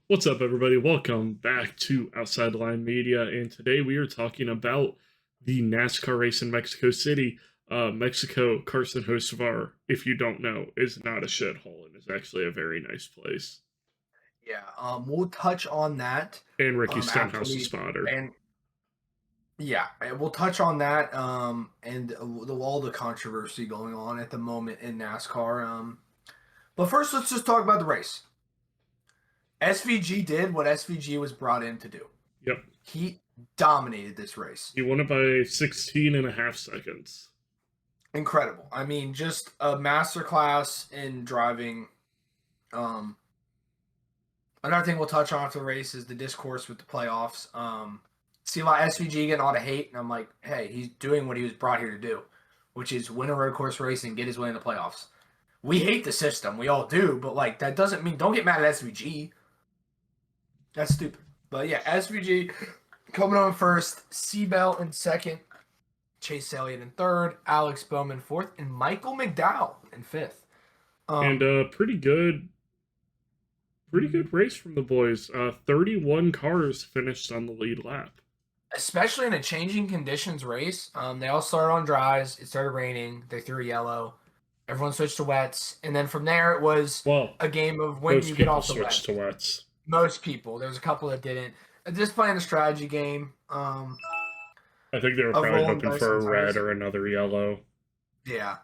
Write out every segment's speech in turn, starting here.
What's up, everybody? Welcome back to Outside Line Media, and today we are talking about the NASCAR race in Mexico City. Mexico, Carson Hocevar, if you don't know, is not a shithole and is actually a very nice place. Yeah, we'll touch on that, And Ricky after Stenhouse's we spotter. and yeah, we'll touch on that, and all the controversy going on at the moment in NASCAR. But first, let's just talk about the race. SVG did what SVG was brought in to do. Yep. He dominated this race. He won it by 16 and a half seconds. Incredible. I mean, just a masterclass in driving. Another thing we'll touch on after the race is the discourse with the playoffs. See a lot of SVG getting all the hate, and I'm like, hey, he's doing what he was brought here to do, which is win a road course race and get his way in the playoffs. We hate the system, we all do, but like that doesn't mean don't get mad at SVG. That's stupid. But yeah, SVG coming on first, Seabell in second, Chase Elliott in third, Alex Bowman fourth, and Michael McDowell in fifth. And pretty good race from the boys. 31 cars finished on the lead lap. Especially in a changing conditions race. They all started on dries. It started raining. They threw a yellow. Everyone switched to wets. And then from there, it was a game of when you get off the wet. To wets. Most people. There was a couple that didn't. Just playing a strategy game. I think they were probably hoping for a red or another yellow. Yeah.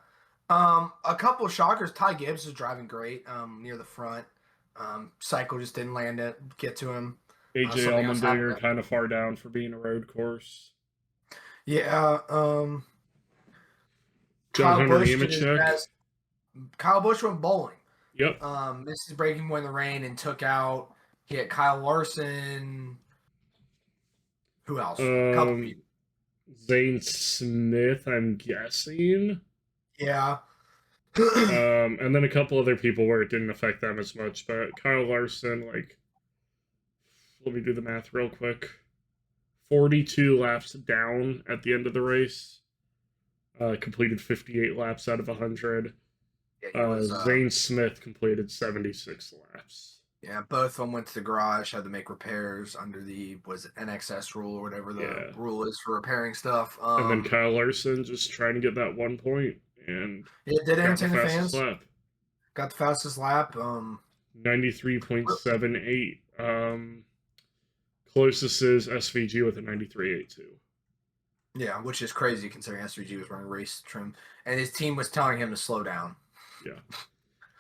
A couple of shockers. Ty Gibbs was driving great near the front. Cycle just didn't get to him. AJ Allmendinger kind of far down for being a road course. Yeah. Kyle Busch went bowling. Yep. This is breaking point in the rain and took out. He had Kyle Larson. Who else? A couple people. Zane Smith, I'm guessing. Yeah. And then a couple other people where it didn't affect them as much, but Kyle Larson, let me do the math real quick. 42 laps down at the end of the race. Completed 58 laps out of 100. Yeah, Zane Smith completed 76 laps. Yeah, both of them went to the garage, had to make repairs under the NXS rule or whatever the rule is for repairing stuff. And then Kyle Larson just trying to get that 1 point and did entertain the fans. Lap. Got the fastest lap. 93.78. Closest is SVG with a 93.82. Yeah, which is crazy considering SVG was running race trim, and his team was telling him to slow down. Yeah.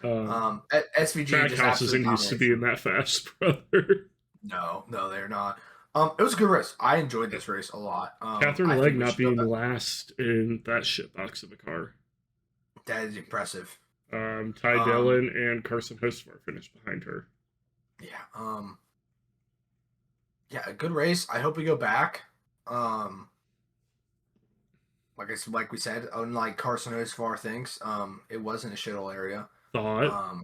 SVG Trackhouse isn't used to being that fast, brother. No, they're not. It was a good race. I enjoyed this race a lot. Catherine Legg not being last in that shitbox of a car. That is impressive. Ty Dillon and Carson Hocevar finished behind her. Yeah. Yeah, a good race. I hope we go back. Like we said, unlike Carson Hocevar thinks, it wasn't a shithole area. Thought.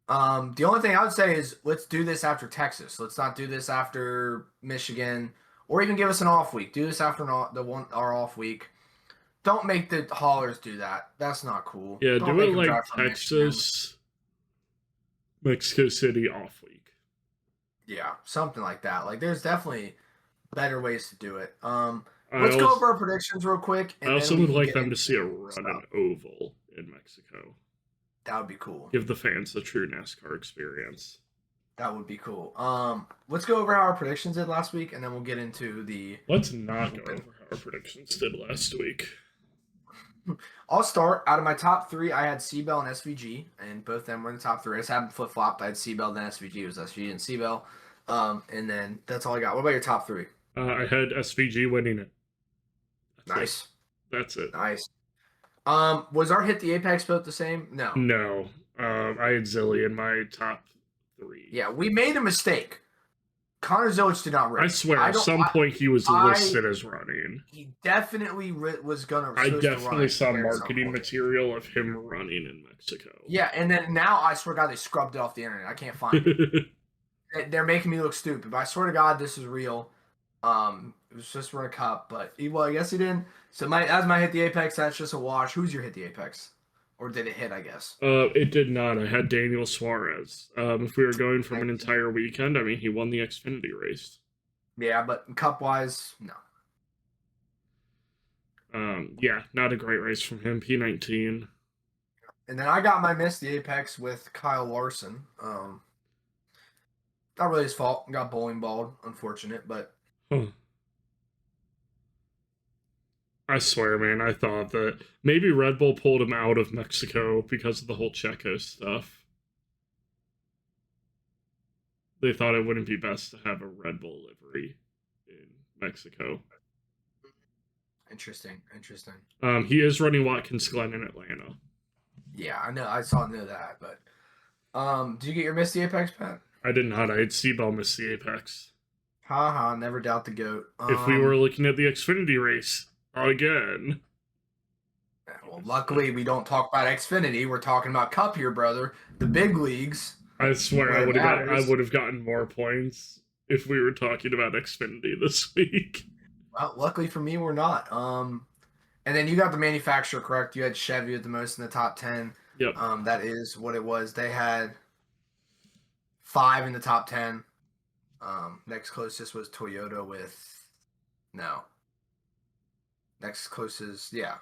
The only thing I would say is let's do this after Texas. Let's not do this after Michigan, or even give us an off week. Do this after our off week. Don't make the haulers do that. That's not cool. Yeah, Don't do it like Texas, Mexico City off week. Yeah, something like that. Like, there's definitely better ways to do it. Let's go over our predictions real quick. I also would like them to see a run an oval in Mexico. That would be cool. Give the fans the true NASCAR experience. That would be cool. Let's go over how our predictions did last week, and then we'll get into the... Let's not go over how our predictions did last week. I'll start. Out of my top three, I had Seabell and SVG, and both of them were in the top three. I just haven't flip-flopped. I had Seabell, then SVG. It was SVG and Seabell. And then that's all I got. What about your top three? I had SVG winning it. That's it. Nice. Was our Hit the Apex vote the same? No. No. I had Zilly in my top three. Yeah, we made a mistake. Connor Zilic did not race. I swear, at some point he was listed as running. He definitely was going to. I definitely saw marketing material of him running in Mexico. Yeah, and then now I swear to God they scrubbed it off the internet. I can't find it. They're making me look stupid, but I swear to God this is real. It was just for a cup, but I guess he didn't. So as my Hit the Apex, that's just a wash. Who's your Hit the Apex? or did it hit? I guess. It did not. I had Daniel Suarez. If we were going from an entire weekend, I mean, he won the Xfinity race. Yeah, but cup wise, no. Yeah, not a great race from him. P19. And then I got my miss the apex with Kyle Larson. Not really his fault. Got bowling balled. Unfortunate, but. Huh. I swear, man, I thought that maybe Red Bull pulled him out of Mexico because of the whole Checo stuff. They thought it wouldn't be best to have a Red Bull livery in Mexico. Interesting. He is running Watkins Glen in Atlanta. Yeah, I know. I know that, but did you get your miss the apex, Pat? I did not. I had Seabell miss the apex. Never doubt the GOAT. If we were looking at the Xfinity race again. Well, luckily we don't talk about Xfinity. We're talking about Cup here, brother. The big leagues. I swear I would have gotten more points if we were talking about Xfinity this week. Well, luckily for me, we're not. And then you got the manufacturer correct. You had Chevy at the most in the top 10. Yep. That is what it was. They had 5 in the top 10. Next closest was Toyota with no. Next closest, yeah.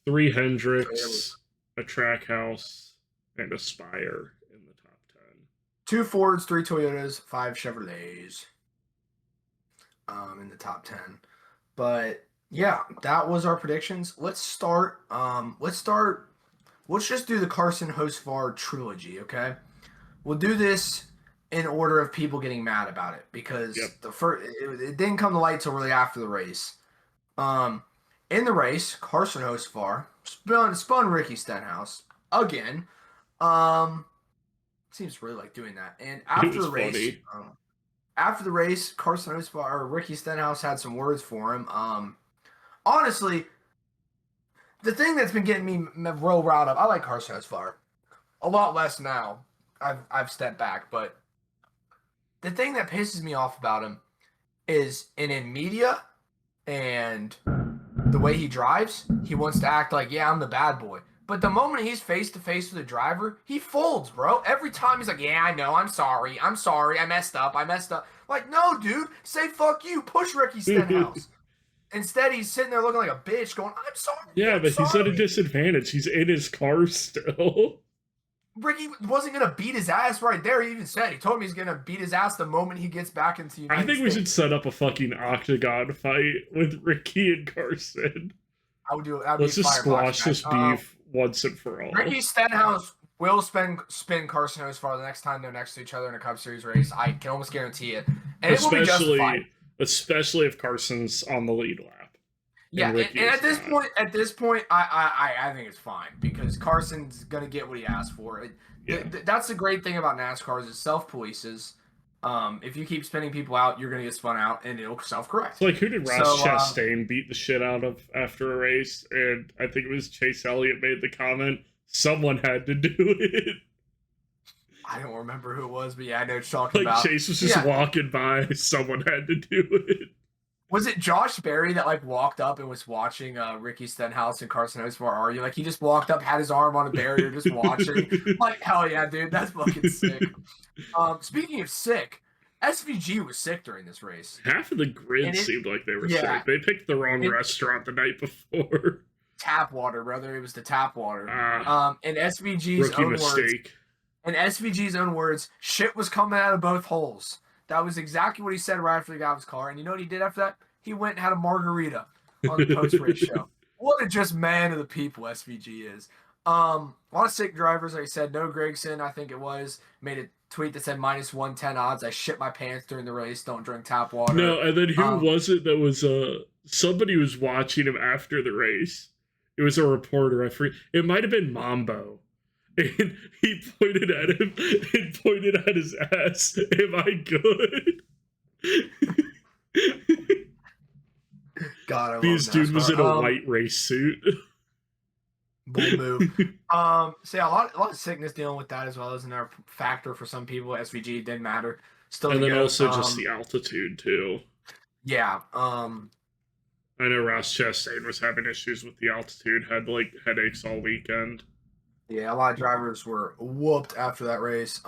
3 Hendricks, a Trackhouse, and a Spire in the top 10. 2 Fords, 3 Toyotas, 5 Chevrolets. In the top 10. But yeah, that was our predictions. Let's start. Let's just do the Carson Hosvar trilogy, okay? We'll do this in order of people getting mad about it because it didn't come to light till really after the race. In the race, Carson Hosvar spun Ricky Stenhouse again. Seems really like doing that. And after the race, Carson Hosvar or Ricky Stenhouse had some words for him. Honestly, the thing that's been getting me real riled up, I like Carson Hosvar a lot less now. I've stepped back, but the thing that pisses me off about him is in media and the way he drives, he wants to act like, yeah, I'm the bad boy. But the moment he's face-to-face with a driver, he folds, bro. Every time he's like, yeah, I know, I'm sorry, I messed up. Like, no, dude, say fuck you, push Ricky Stenhouse. Instead, he's sitting there looking like a bitch going, I'm sorry. Yeah, but he's at a disadvantage. He's in his car still. Ricky wasn't going to beat his ass right there. He even said, he told me he's going to beat his ass the moment he gets back into the United States. We should set up a fucking octagon fight with Ricky and Carson. I would do it. Let's just squash this beef once and for all. Ricky Stenhouse will spin Carson Hosvar the next time they're next to each other in a Cup Series race. I can almost guarantee it. And it will be justified. Especially if Carson's on the lead lap. Yeah, and at this point, I think it's fine because Carson's gonna get what he asked for. That's the great thing about NASCAR is it self-polices. If you keep spinning people out, you're gonna get spun out, and it'll self-correct. So, like, who did Ross Chastain beat the shit out of after a race? And I think it was Chase Elliott made the comment, someone had to do it. I don't remember who it was, but yeah, I know what you're talking about. Chase was just walking by, someone had to do it. Was it Josh Berry that walked up and was watching Ricky Stenhouse and Carson Hosvar argue? Like he just walked up, had his arm on a barrier, just watching. Like hell yeah, dude, that's fucking sick. Speaking of sick, SVG was sick during this race. Half of the grid seemed like they were sick. They picked the wrong restaurant the night before. Tap water, brother. It was the tap water. And SVG's own words. In SVG's own words, shit was coming out of both holes. That was exactly what he said right after he got his car. And you know what he did after that? He went and had a margarita on the post-race show. What a just man of the people SVG is. A lot of sick drivers, like I said. No Gregson, I think it was, made a tweet that said -110 odds. I shit my pants during the race. Don't drink tap water. No, and then who was it that was, somebody was watching him after the race. It was a reporter. I forget. It might have been Mambo. And he pointed at him and pointed at his ass. Am I good? God, I love this dude was in a white race suit. Bull move. So yeah, a lot of sickness dealing with that as well as another factor for some people. SVG didn't matter. Still, and then also just the altitude too. Yeah. I know Ross Chastain was having issues with the altitude. Had headaches all weekend. Yeah, a lot of drivers were whooped after that race.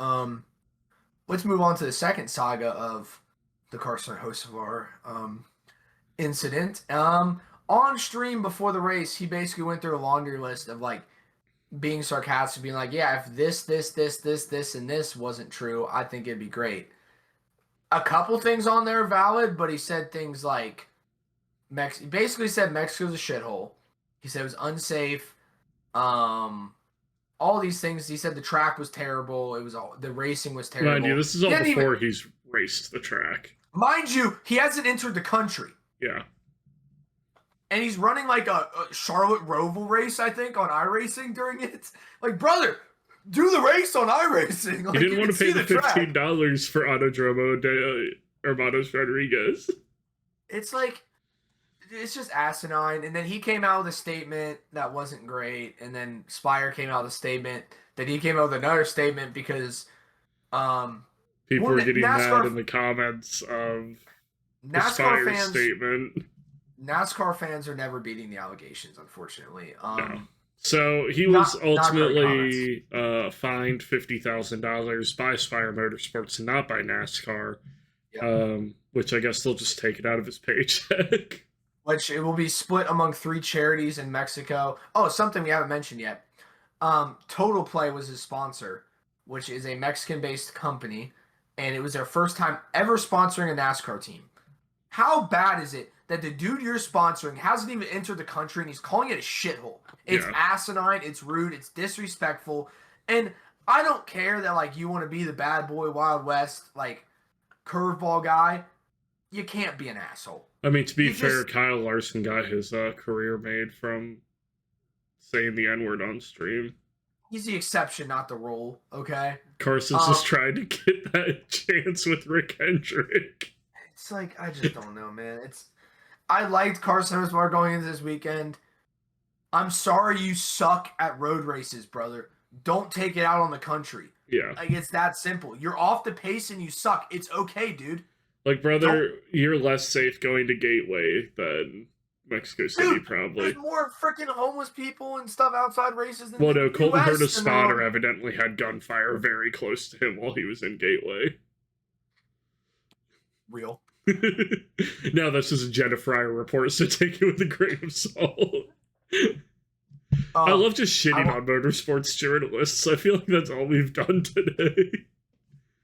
Let's move on to the second saga of the Carson Hocevar incident. On stream before the race, he basically went through a laundry list of like being sarcastic, being like, "Yeah, if this, and this wasn't true, I think it'd be great." A couple things on there are valid, but he said things like, he basically said Mexico's a shithole. He said it was unsafe. All these things. He said the track was terrible. It was all the racing was terrible. Mind you, this is all before he's raced the track. Mind you, he hasn't entered the country. Yeah. And he's running like a Charlotte Roval race, I think, on iRacing during it. Like, brother, do the race on iRacing. Like, he didn't want to pay the $15 for Autódromo Hermanos Rodríguez. It's like, it's just asinine. And then he came out with a statement that wasn't great. And then Spire came out with a statement. Then he came out with another statement because people were getting mad in the comments of the Spire statement. NASCAR fans are never beating the allegations, unfortunately. No. So he was ultimately fined $50,000 by Spire Motorsports and not by NASCAR, which I guess they'll just take it out of his paycheck. Which it will be split among 3 charities in Mexico. Oh, something we haven't mentioned yet. Total Play was his sponsor, which is a Mexican-based company, and it was their first time ever sponsoring a NASCAR team. How bad is it that the dude you're sponsoring hasn't even entered the country and he's calling it a shithole? It's asinine, it's rude, it's disrespectful, and I don't care that like you want to be the bad boy Wild West like curveball guy. You can't be an asshole. I mean, to be fair, Kyle Larson got his career made from saying the N-word on stream. He's the exception, not the rule, okay? Carson's just trying to get that chance with Rick Hendrick. It's like, I just don't know, man. I liked Carson Hocevar going into this weekend. I'm sorry you suck at road races, brother. Don't take it out on the country. Yeah. Like, it's that simple. You're off the pace and you suck. It's okay, dude. Like, brother, you're less safe going to Gateway than Mexico City, probably. There's more freaking homeless people and stuff outside races than well, no, Colton Herta's spotter evidently had gunfire very close to him while he was in Gateway. Real. No, this is a Jenna Fryer report, so take it with a grain of salt. I love just shitting on motorsports journalists. I feel like that's all we've done today.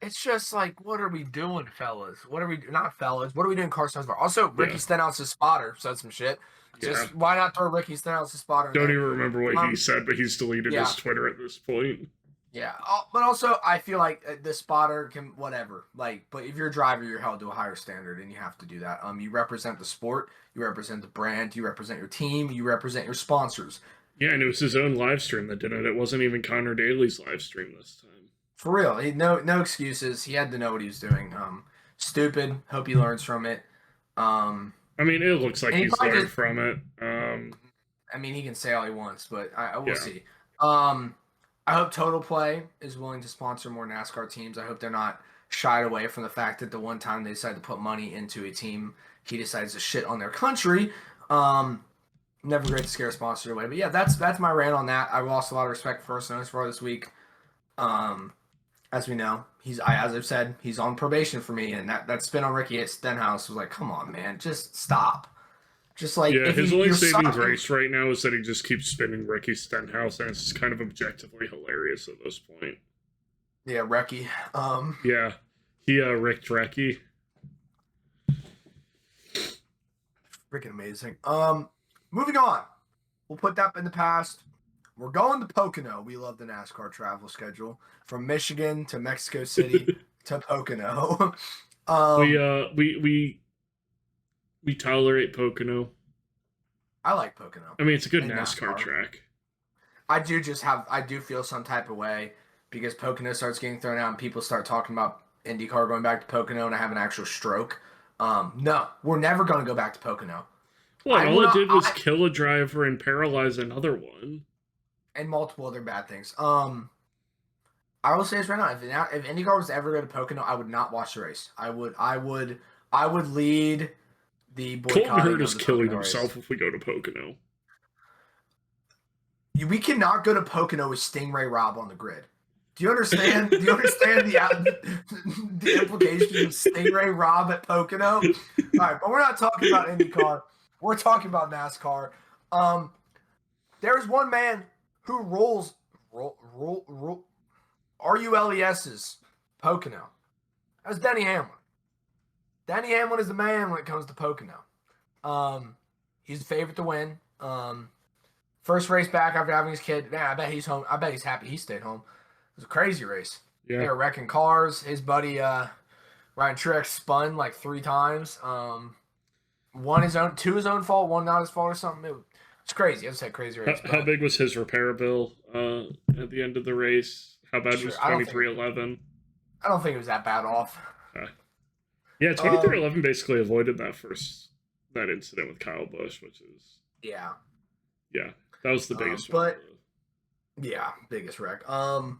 It's just like, what are we doing, fellas? What are we doing, Carson Hocevar? Also, Ricky Stenhouse's spotter said some shit. Just why not throw Ricky Stenhouse's spotter? Don't even remember what he said, but he's deleted his Twitter at this point. Yeah, but also I feel like the spotter can whatever. Like, but if you're a driver, you're held to a higher standard, and you have to do that. You represent the sport, you represent the brand, you represent your team, you represent your sponsors. Yeah, and it was his own live stream that did it. It wasn't even Connor Daly's live stream this time. For real, no excuses. He had to know what he was doing. Stupid. Hope he learns from it. I mean, it looks like he's learned from it. I mean, he can say all he wants, but I will see. I hope Total Play is willing to sponsor more NASCAR teams. I hope they're not shied away from the fact that the one time they decided to put money into a team, he decides to shit on their country. Never great to scare a sponsor away. But yeah, that's my rant on that. I lost a lot of respect for Carson Hocevar this week. As we know, as I've said, he's on probation for me, and that spin on Ricky Stenhouse was like, come on, man, just stop. Just like his only saving grace right now is that he just keeps spinning Ricky Stenhouse, and it's kind of objectively hilarious at this point. Yeah, Recky. Yeah, he ricked Recky. Freaking amazing. Moving on. We'll put that in the past. We're going to Pocono. We love the NASCAR travel schedule from Michigan to Mexico City to Pocono. We tolerate Pocono. I like Pocono. I mean, it's a good NASCAR track. I do feel some type of way because Pocono starts getting thrown out and people start talking about IndyCar going back to Pocono, and I have an actual stroke. No, we're never going to go back to Pocono. Well, all it did was kill a driver and paralyze another one. And multiple other bad things. I will say this right now: if IndyCar was to ever go to Pocono, I would not watch the race. I would lead the boycotting. Colton Herta is killing himself if we go to Pocono. We cannot go to Pocono with Stingray Rob on the grid. Do you understand? Do you understand the implications of Stingray Rob at Pocono? All right, but we're not talking about IndyCar. We're talking about NASCAR. There's one man who rolls RULES's Pocono. That's Denny Hamlin. Denny Hamlin is the man when it comes to Pocono. He's the favorite to win. First race back after having his kid. Man, I bet he's home. I bet he's happy he stayed home. It was a crazy race. Yeah. They were wrecking cars. His buddy Ryan Truex spun like 3 times. One his own, 2 his own fault, 1 not his fault or something. It's crazy. I just had crazy race. How big was his repair bill at the end of the race? How bad was 2311? I don't think it was that bad off. Okay. Yeah, 2311 basically avoided that incident with Kyle Busch, which is yeah, that was the biggest one. But yeah, biggest wreck. Let's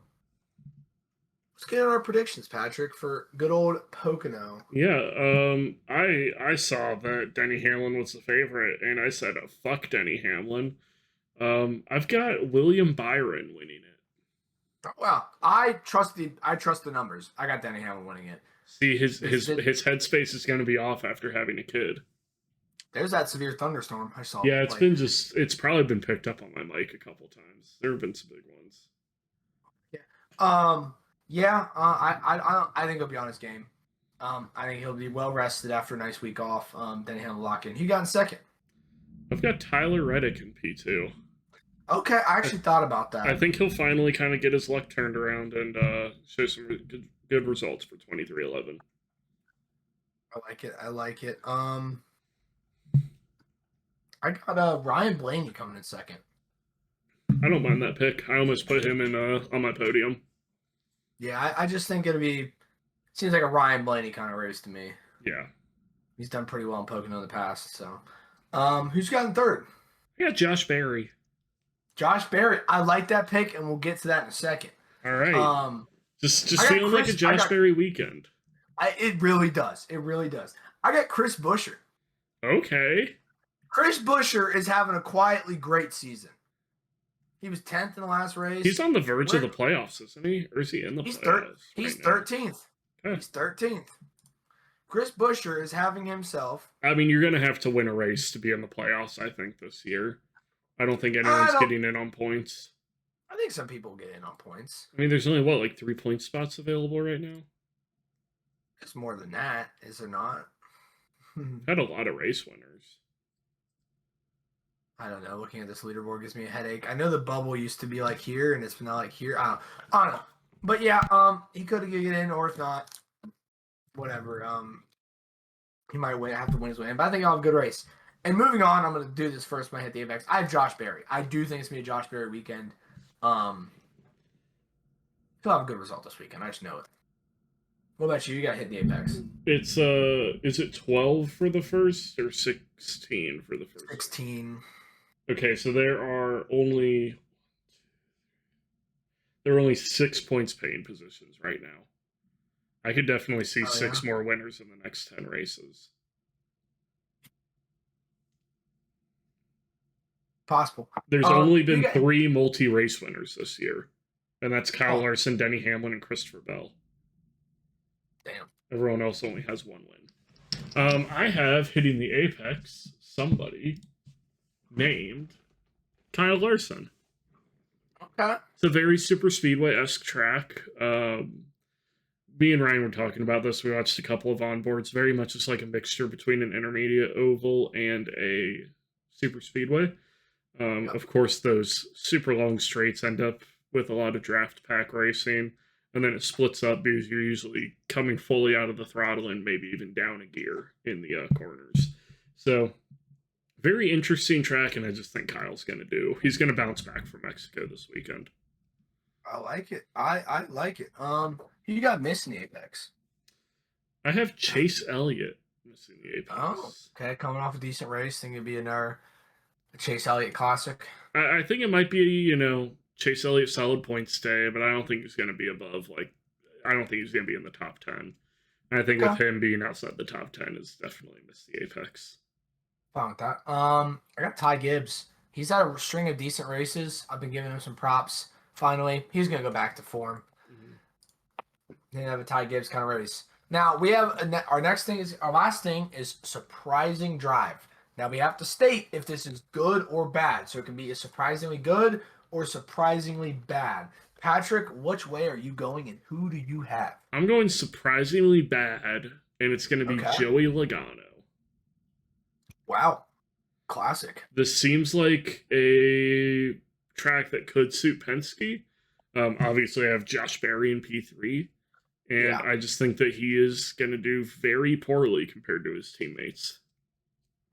get on our predictions, Patrick, for good old Pocono. Yeah, I saw that Denny Hamlin was the favorite, and I said, oh, fuck Denny Hamlin. I've got William Byron winning it. Well, I trust the numbers. I got Denny Hamlin winning it. See, his headspace is going to be off after having a kid. There's that severe thunderstorm I saw. Yeah, it's probably been picked up on my mic a couple times. There have been some big ones. Yeah. I think he'll be on his game. I think he'll be well rested after a nice week off. Then he'll lock in. Who you got in second? I've got Tyler Reddick in P2. Okay, I actually thought about that. I think he'll finally kind of get his luck turned around and show some good results for 2311. I like it. I got Ryan Blaney coming in second. I don't mind that pick. I almost put him in on my podium. Yeah, I just think seems like a Ryan Blaney kind of race to me. Yeah. He's done pretty well in Pocono in the past, so. Who's got in third? I got Josh Berry. Josh Berry. I like that pick, and we'll get to that in a second. All right. Just feeling like a Josh Berry weekend. It really does. It really does. I got Chris Buescher. Okay. Chris Buescher is having a quietly great season. He was 10th in the last race. He's on the verge of the playoffs, isn't he? Or is he in the playoffs? He's 13th. Okay. He's 13th. Chris Buescher is having himself. I mean, you're going to have to win a race to be in the playoffs, I think, this year. I don't think anyone's getting in on points. I think some people get in on points. I mean, there's only, 3 point spots available right now? It's more than that, is there not? Had a lot of race winners. I don't know. Looking at this leaderboard gives me a headache. I know the bubble used to be like here, and it's not like here. I don't know. But yeah, he could have get in, or if not, whatever. He might have to win his way in. But I think I'll have a good race. And moving on, I'm going to do this first when I hit the Apex. I have Josh Berry. I do think it's going to be a Josh Berry weekend. He'll have a good result this weekend. I just know it. What about you? You got to hit the Apex. It's, is it 12 for the first or 16 for the first? 16. Okay, so there are only 6 points paying positions right now. I could definitely see 6 more winners in the next 10 races. Possible. There's only been 3 multi-race winners this year, and that's Kyle Larson, Denny Hamlin, and Christopher Bell. Damn. Everyone else only has 1 win. I have hitting the Apex somebody named Kyle Larson. Okay. It's a very super speedway-esque track. Me and Ryan were talking about this. We watched a couple of onboards. Very much just like a mixture between an intermediate oval and a super speedway. Of course, those super long straights end up with a lot of draft pack racing, and then it splits up because you're usually coming fully out of the throttle and maybe even down a gear in the corners. So, very interesting track, and I just think Kyle's going to he's going to bounce back from Mexico this weekend. I like it. I like it. Who you got missing the Apex? I have Chase Elliott missing the Apex. Oh, okay. Coming off a decent race. Think it'd be another Chase Elliott Classic. I think it might be, Chase Elliott solid points day, but I don't think he's going to be above, I don't think he's going to be in the top 10. And I think with him being outside the top 10 is definitely missed the Apex. Fine with that. I got Ty Gibbs. He's had a string of decent races. I've been giving him some props. Finally, he's going to go back to form. Then have a Ty Gibbs kind of race. Now we have our last thing is surprising drive. Now we have to state if this is good or bad. So it can be a surprisingly good or surprisingly bad. Patrick, which way are you going and who do you have? I'm going surprisingly bad, and it's going to be Joey Logano. Wow. Classic. This seems like a track that could suit Penske. Obviously, I have Josh Berry in P3, and I just think that he is going to do very poorly compared to his teammates.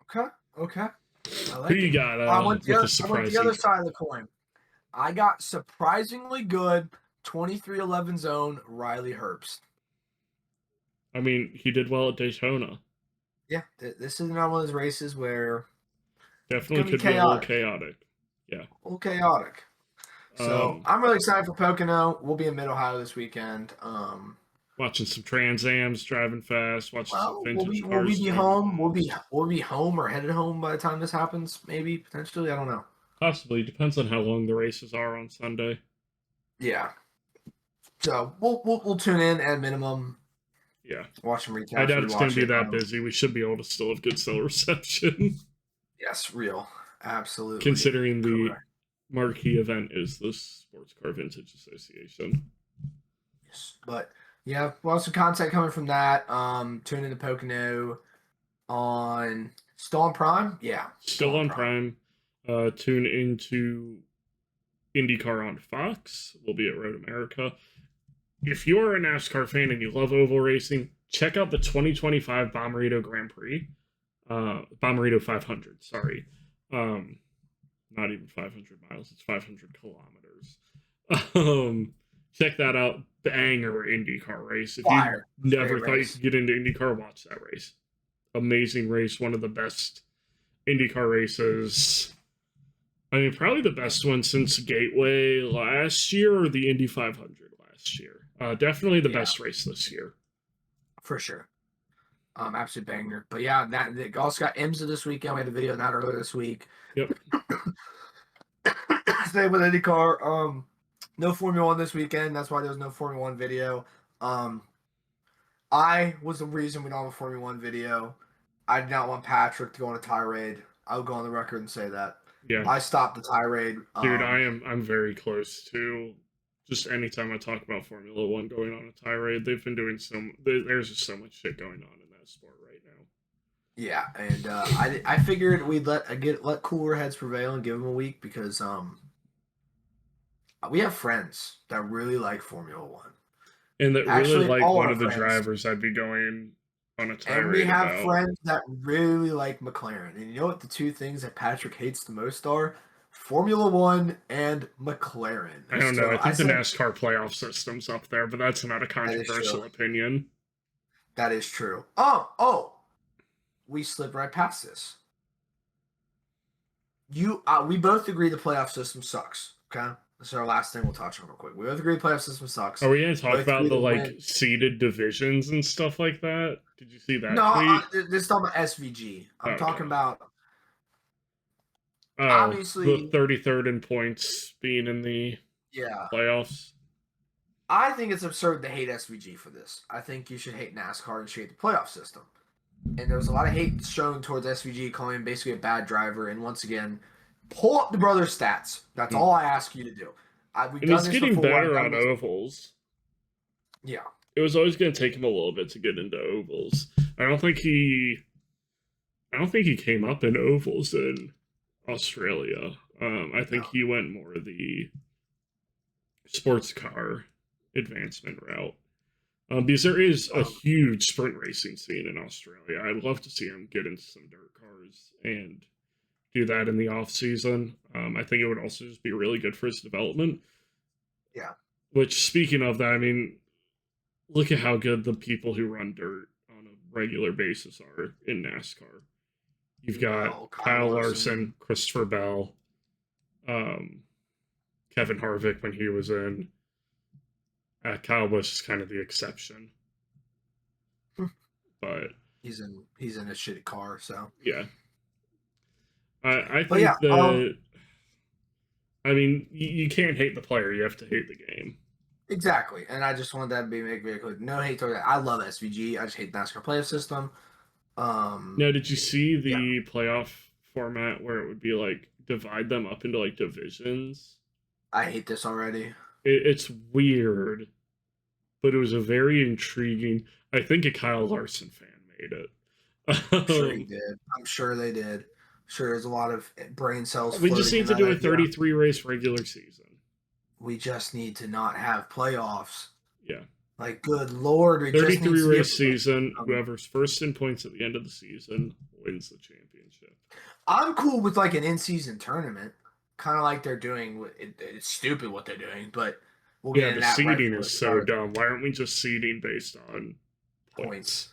Okay. I like Who you got I went with the surprising? The other side of the coin. I got surprisingly good 2311 zone Riley Herbst. I mean, he did well at Daytona. Yeah, this is not one of those races where definitely could be a little chaotic. Yeah, a little chaotic. So I'm really excited for Pocono. We'll be in Mid Ohio this weekend. Watching some Trans Ams driving fast. Watching some vintage cars. Will we be home? We'll be home or headed home by the time this happens. Maybe potentially. I don't know. Possibly depends on how long the races are on Sunday. Yeah. So we'll tune in at minimum. Yeah. Watch some recaps. I doubt it's going to be that busy. We should be able to still have good cell reception. Yes, real. Absolutely. Considering the marquee event is the Sports Car Vintage Association. Yes. But yeah, we'll have some content coming from that. Tune into Pocono on still on Prime? Yeah. Still on Prime. Tune into IndyCar on Fox. We'll be at Road America. If you're a NASCAR fan and you love oval racing, check out the 2025 Bommarito Grand Prix. Bommarito 500, sorry. Not even 500 miles, it's 500 kilometers. Check that out. Banger IndyCar race. If you never thought you could get into IndyCar, watch that race. Amazing race. One of the best IndyCar races. I mean, probably the best one since Gateway last year or the Indy 500 last year. Definitely the best race this year. For sure. Absolute banger. But yeah, that also got IMSA this weekend. We had a video on that earlier this week. Yep. Stay with IndyCar. No Formula 1 this weekend. That's why there was no Formula 1 video. I was the reason we don't have a Formula 1 video. I did not want Patrick to go on a tirade. I'll go on the record and say that. Yeah. I stopped the tirade. Dude, I'm very close to just anytime I talk about Formula 1 going on a tirade. They've been doing there's just so much shit going on in that sport right now. Yeah, and I figured we'd let cooler heads prevail and give them a week because we have friends that really like Formula 1. And that really like one of the drivers I'd be going on a tirade. And we have friends that really like McLaren. And you know what the two things that Patrick hates the most are? Formula 1 and McLaren. I don't know. I think the NASCAR playoff system's up there, but that's not a controversial opinion. That is true. Oh. We slid right past this. We both agree the playoff system sucks. Okay? This is our last thing we'll touch on real quick. We both agree the playoff system sucks. Are we going to talk about the seeded divisions and stuff like that? Did you see that tweet? This is talking about SVG. I'm talking about obviously the 33rd in points being in the playoffs. I think it's absurd to hate SVG for this. I think you should hate NASCAR and hate the playoff system. And there was a lot of hate shown towards SVG, calling him basically a bad driver. And once again, pull up the brother's stats. That's all I ask you to do. He's getting better on ovals. Yeah. It was always going to take him a little bit to get into ovals. I don't think he came up in ovals in Australia. I think he went more the sports car advancement route. Because there is a huge sprint racing scene in Australia. I'd love to see him get into some dirt cars and do that in the off season. I think it would also just be really good for his development. Yeah. Which, speaking of that, I mean, look at how good the people who run dirt on a regular basis are in NASCAR. You've got Kyle Larson, Christopher Bell, Kevin Harvick when he was in. Kyle Busch is kind of the exception, but he's in a shitty car. So yeah, I think I mean, you can't hate the player. You have to hate the game. Exactly, and I just wanted that to be made very clear. No hate toward that. I love SVG. I just hate the NASCAR playoff system. Now, did you see Yeah. the playoff format where it would be like divide them up into like divisions? I hate this already. It's weird, but it was a very intriguing. I think a Kyle Larson fan made it. I'm sure he did. I'm sure they did. Sure, there's a lot of brain cells. We just floating need to in do that a idea. 33 race regular season. We just need to not have playoffs. Yeah. Like, good lord, we 33 just need to race season. Whoever's first in points at the end of the season wins the championship. I'm cool with like an in-season tournament, kind of like they're doing. It's stupid what they're doing, but we'll get into The that. seeding is so dumb. Why aren't we just seeding based on points?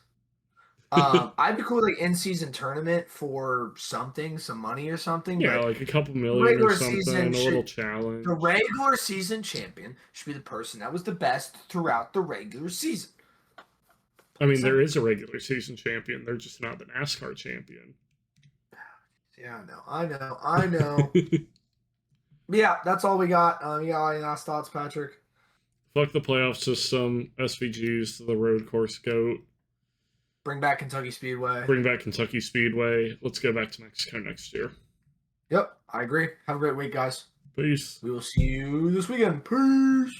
I'd be cool with like in-season tournament for something, some money or something. Yeah, but like a couple million or something, a little challenge. The regular season champion should be the person that was the best throughout the regular season. I mean, there is a regular season champion. They're just not the NASCAR champion. Yeah, I know. Yeah, that's all we got. You got any last thoughts, Patrick? Fuck the playoff system. SVG's the road course goat. Bring back Kentucky Speedway. Bring back Kentucky Speedway. Let's go back to Mexico next year. Yep, I agree. Have a great week, guys. Peace. We will see you this weekend. Peace.